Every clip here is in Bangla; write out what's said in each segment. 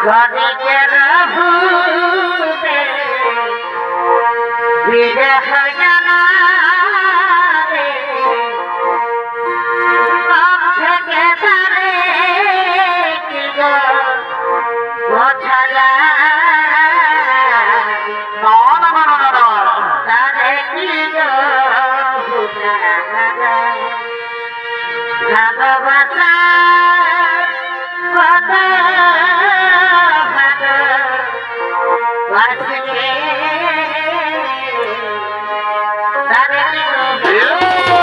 ক্ষণিকের ভুলে বিরহ জানা রে থেকে তারে কি গো বোঝা যায় তারে কি গো বোঝা যায় ভালোবাসা কত ভালো বাসে তারে কি গো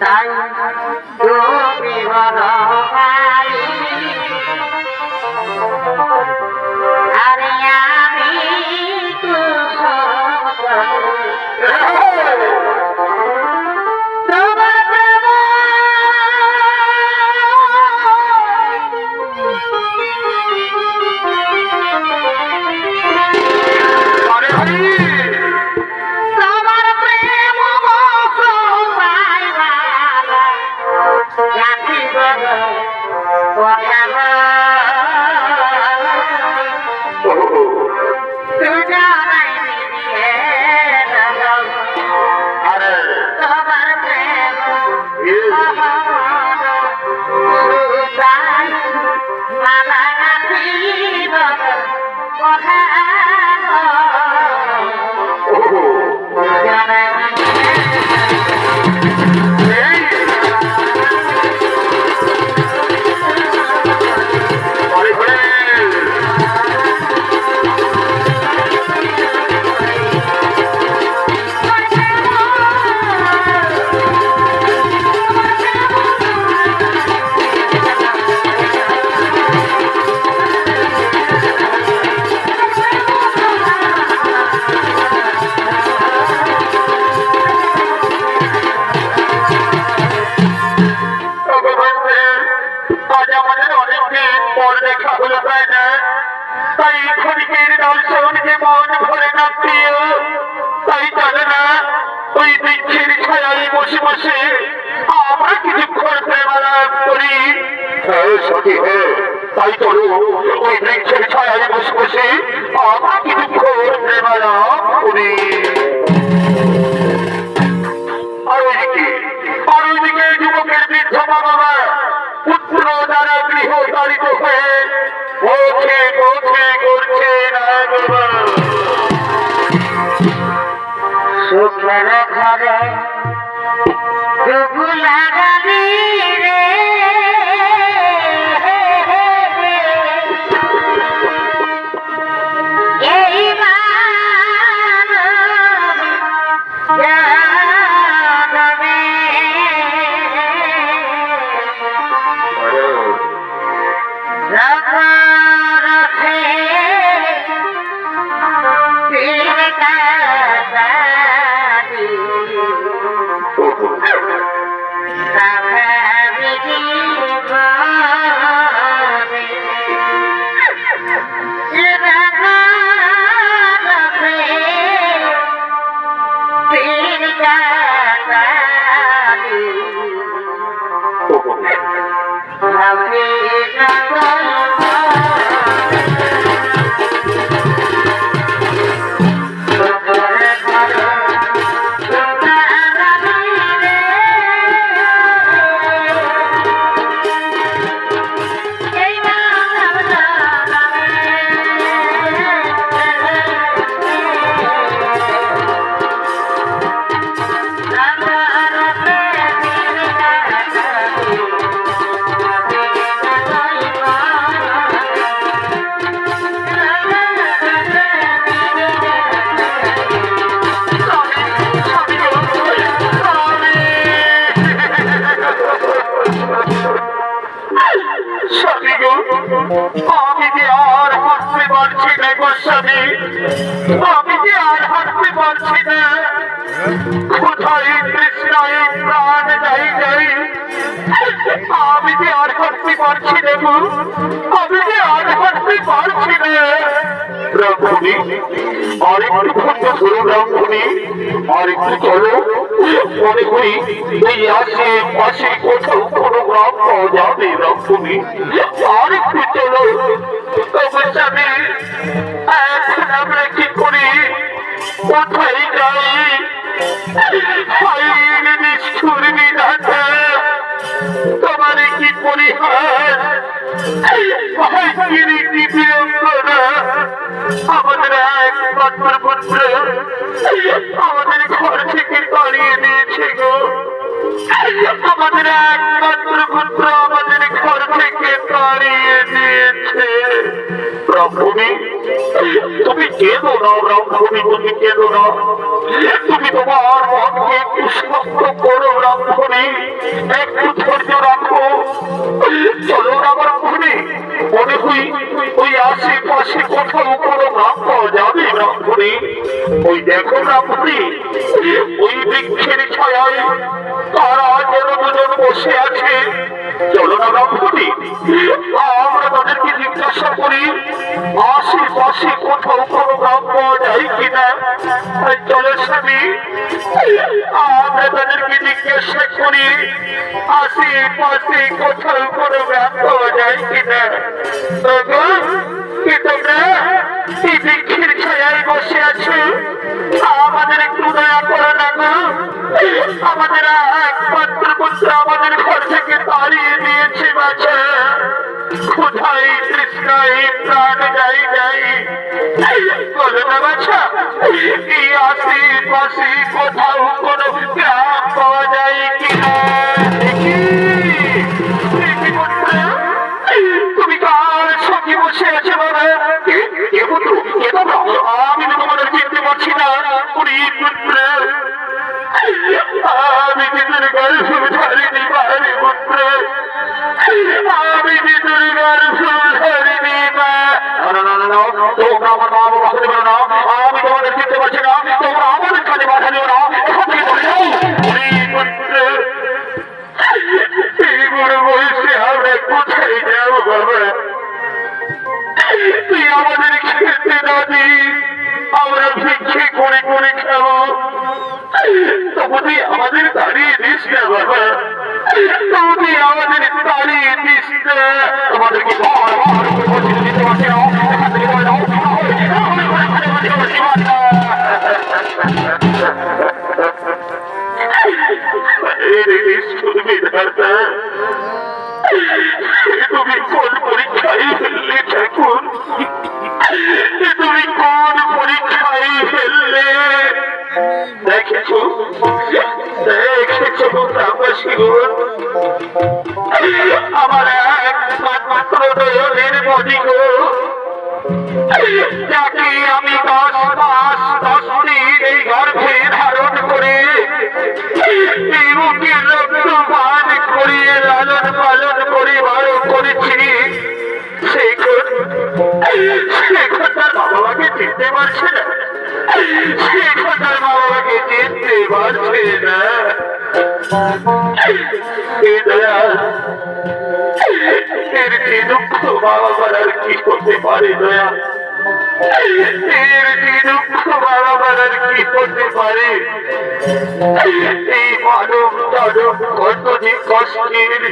তাই তুমি বলবারি আরে আমি তো তাই চলো ওই বৃক্ষের ছায়ায় বসে বসে আমরা কি দুঃখ প্রেমালাপ করি। আর ওইদিকে যুবকের বৃদ্ধ বাবা পুত্র দ্বারা গৃহ তাড়িত হয়ে পৌঁছে পৌঁছে করছে না বাবা সুখের ঘরে লাগাবি রে স্বামী গো, আমি যে আর হাঁটতে পারছি না গো স্বামী, আমি যে আর হাঁটতে পারছি না। কোথায় তৃষ্ণায় প্রাণ যাই যাই, আমি যে আর হাঁটতে পারছি না গো, আমি যে আর হাঁটতে পারছি না। রামধনী, আর একটু ধৈর্য ধরো রামধনী, আর একটু চলো। মনে করি এই আশেপাশে কোথাও কোনো গ্রাম পাওয়া যাবে রামধনী, আর একটু চলো। স্বামী, এখন আমরা কি করি, কোথায় যাই? নিষ্ঠুর বিধাতা, তোমার কি পরিহার, কি বিড়ম্বনা। আমাদের একমাত্র পুত্র আমাদের ঘর থেকে তাড়িয়ে দিয়েছে গো, আমাদের একমাত্র পুত্র আমাদের ঘর থেকে তাড়িয়ে দিয়েছে। রামধনী, তুমি কেঁদো না রামধনী, তুমি কেঁদো না, তুমি তোমার মনকে একটু শক্ত করো রামধনী, একটু ধৈর্য রাখো। চলো না রামধনী, মনে হই ওই আশেপাশে কোথাও কোনো নাম পাওয়া যাবে রামধনী। ওই দেখো রামধনী, ওই বৃক্ষের ছায়ায় তারা যেন দুজন বসে আছে। চলো না রামধনী, আমরা তাদেরকে জিজ্ঞাসা করি আশেপাশে কোথাও কোনো নাম পাওয়া যায় কিনা। চলো স্বামী, আমরা তাদেরকে জিজ্ঞাসা করি আশেপাশে কোথাও কোনো নাম পাওয়া যায় কিনা। কি তোমরা এই বৃক্ষের ছায়ায় বসে আছো, আমাদের একটু দয়া করো না গো। আমাদের একমাত্র পুত্র আমাদের ঘর থেকে তাড়িয়ে দিয়েছে বাছা, কোথায় তৃষ্ণায় প্রাণ যাই যাই। বলো না বাছা, এই আশেপাশে কোথাও কোনো গ্রাম পাওয়া যায় কিনা। তুমি কার সঙ্গে বসে আছে বাবা? আমি তো তোমাদের চিনতে পারছি না। পুত্র, আমি নিজের গর্ভধারিণী বাড়ি পুত্র, আমি নিজের গর্ভধারিণী মা। তোমরা আমার মা বাবা হতে পারো না, আমি তোমাদের চিনতে পারছি না, তোমরা আমাদের কাজে বাধা দিও না। এখান থেকে বলে যাও পুত্র, এই বড় বয়সে আমরা কোথায় যাবো বাবা? তুই আমাদের খেতে না দিস, আমরা ভিক্ষে করে করে খাবো, তবু তুই আমাদের দাঁড়িয়ে দিস না বাবা, তবু তুই আমাদের দাঁড়িয়ে দিস না। তোমাদেরকে দিতে পারছি না, এখান থেকে বলে দাও। তুমি কোন পরীক্ষায় ফেললে ঠাকুর, তুমি কোন পরীক্ষায় ফেললে? দেখেছো দেখেছো আমার একমাত্র দয়ালের মদিগো, যাকে আমি 10 মাস 10 দিন এই গর্ভে ধারণ করে এই মুখে রক্ত পান করিয়ে লালন পালন করে বড় করেছি, সে তার মা বাবাকে চিনতে পারছে না, সে তার মা বাবাকে চিনতে পারছে না। এর কি দুঃখ মা বাবার আর কি করতে পারে দয়া, এর কি দুঃখ মা বাবার আর কি করতে পারে। এই মানব জনম কত যে কষ্টের,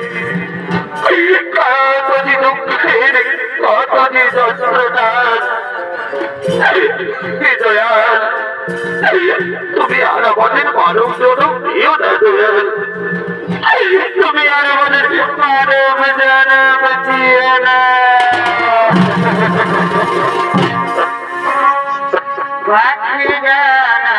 কত যে দুঃখের, কত যে যন্ত্রণার। দয়াল, তুমি আর আমাদের মানব জনম দিও না দয়াল, তুমি আর আমাদের মানব জনম দিও না। পাখি জানা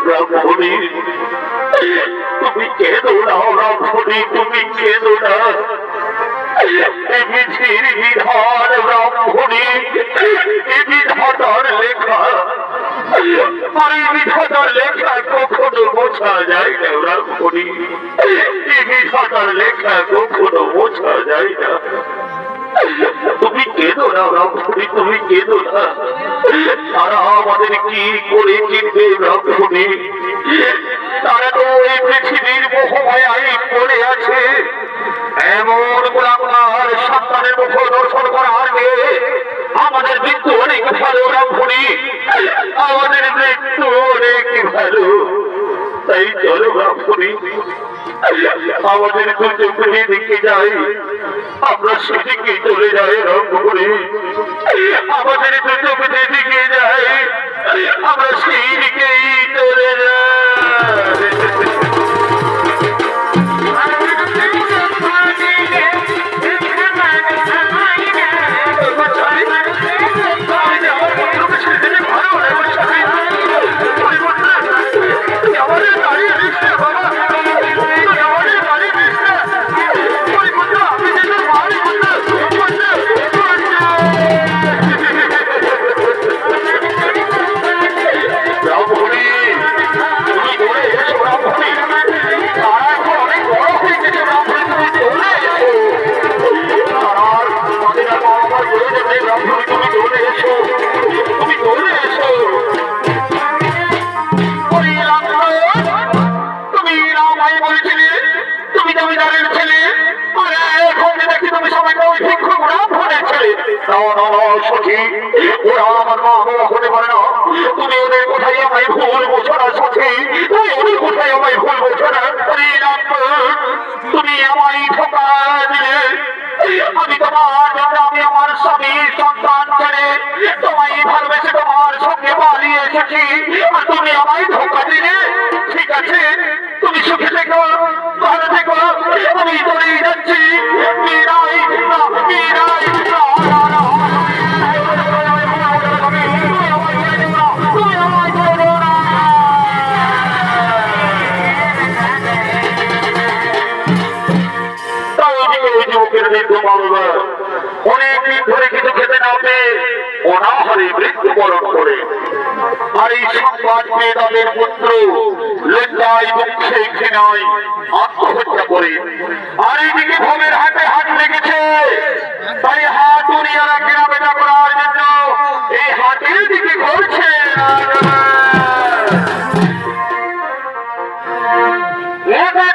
রামধনী তুমি কেঁদো না রামধনী তুমি কেঁদো না বিধির বিধান রামধনী এ বিধাতার লেখা আর এই বিধাতার লেখা কখনো বোঝা যায় না রামধনী এই বিধাতার লেখা কখনো বোঝা যায় না তুমি কেঁদো না রামধনী তুমি কেঁদো না তারা আমাদের কি করে চিনবে রামধনী তারা তো এই পৃথিবীর মোহমায়ায় পড়ে আছে এমন গোলামার সন্তানের মুখ দর্শন করার আগে আমাদের মৃত্যু অনেক ভালো রামধনী আমাদের মৃত্যু অনেক ভালো তাই চলো রামধনী আমাদের দুজনে দিকে যাই আমরা সেদিকে চলে যাই রামধনী আমাদের দুজনে দিকে যাই আমরা সেই দিকেই চলে যাই তুমি ওদের কোথায় আমায় ভুল বোঝো না সখী তুমি ওদের কোথায় আমায় ভুল বোঝো না তুমি আমায় ধোকা দিলে আমি তোমার জন্য আমি আমার স্বামী সন্তান ছেড়ে তোমায় ভালোবেসে তোমার সঙ্গে পালিয়ে এসেছি আর তুমি আমায় ধোকা দিলে ঠিক আছে তুমি সুখে থেকো ভালো থেকো আমি চলেই যাচ্ছি মীরাই না মীরাই না অনেকদিন ধরে কিছু খেতে না পেয়ে অনাহারে মৃত্যুবরণ করে আর এই সংবাদ পেয়ে তাদের পুত্র লজ্জায় দুঃখে ঘৃণায় আত্মহত্যা করে আর এইদিকে ভোমের হাতে হাত লেগেছে তাই হাত দুনিয়ারা কেনাবেচা করার জন্য এই হাতের দিকে ঘুরছে Yeah,